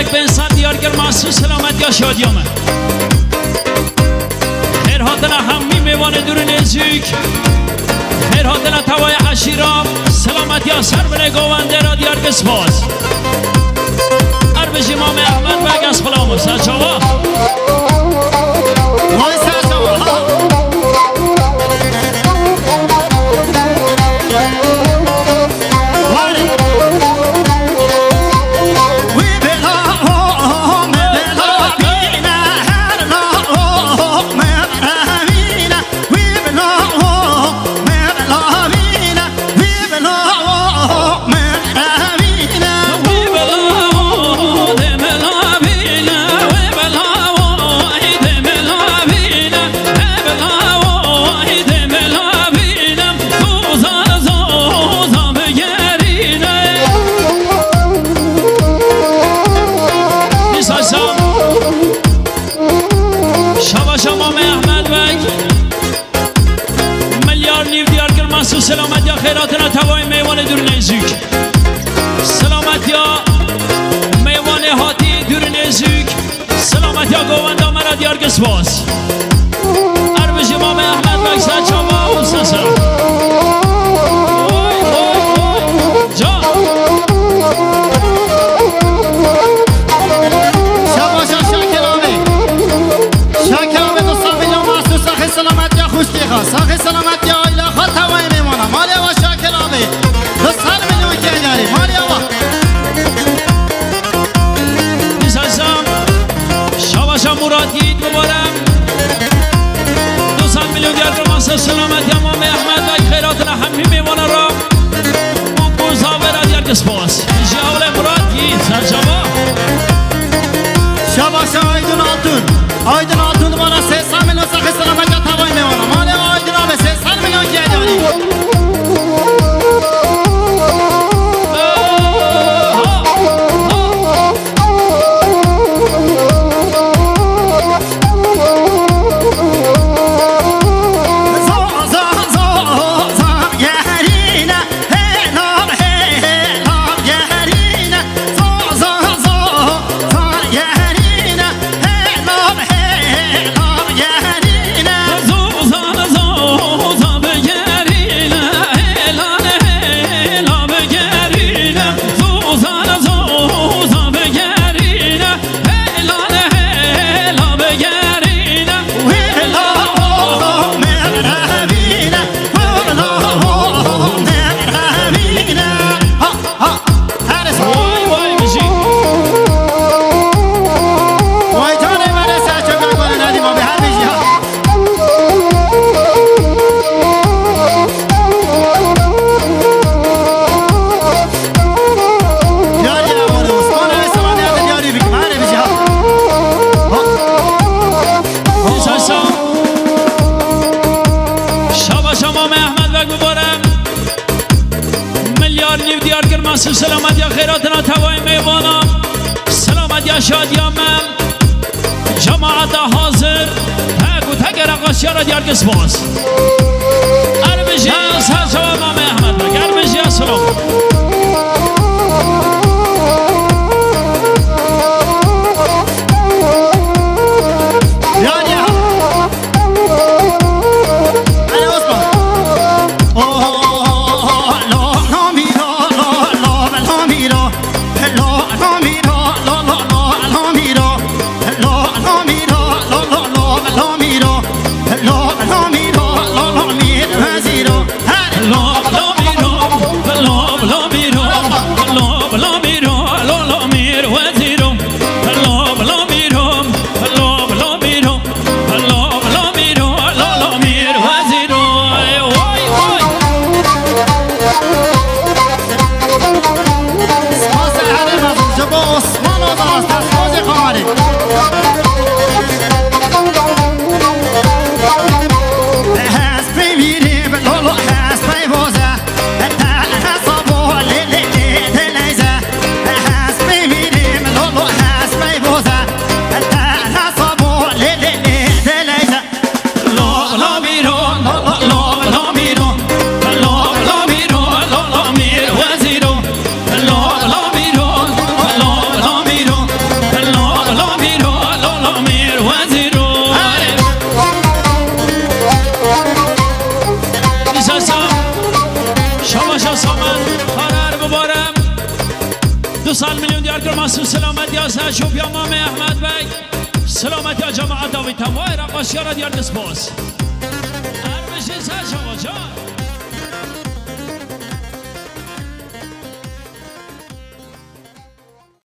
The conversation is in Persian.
یک به انسان دیارگر محسوس سلامت یا شادیامه خیر هاتنا همی میوان دور نزیک خیر هاتنا توای عشیرام سلامت یا سر بره گوانده را دیارگر سپاس عربش امام احمد و اگز خلامو سرچاوا وای سرچاوا سلامت یا خیراتنا توای میوان دور نزیک سلامت یا میوان هاتی دور نزیک سلامت یا گوانده مرا دیارگ سپاس عربش امام احمد و اکسر چاوا و سلام جا شاکرامه دوستان بیلو محسوس ساخی سلامت یا خوش دیخوا ساخی سلامت یا ایلا خود توای میمونم مالی آوا شاکرامه دوستان بیلو که داری مالی آوا نیزازم شاباشا مرادید ببارم 200 میلیون دیارگر محسوس سلامت یا امام احمد و خیراتنا همی میوانه را و گوزاوه را دیارگ سپاس جاول مرادید سرچاوا شاباشا آیدن آلتون دوباره 300 میلیون ساخی سلامت یا توای میمونم مالی آیدن آبه 300 میلیون که داری سلامت یا خیراتنا توای میوانا سلامت یا شادیامم جماعت حاضر تاگو تاگر اقاسی را دیارگ سپاس عربشی سرچاوا امام احمد عربشی سلام 200 میلیون دیار کرد مسئول سلامت یا سرشوب یا مام احمد بگ سلامت یا جماعت داوی تمای رقاصی ها را دیار دست باز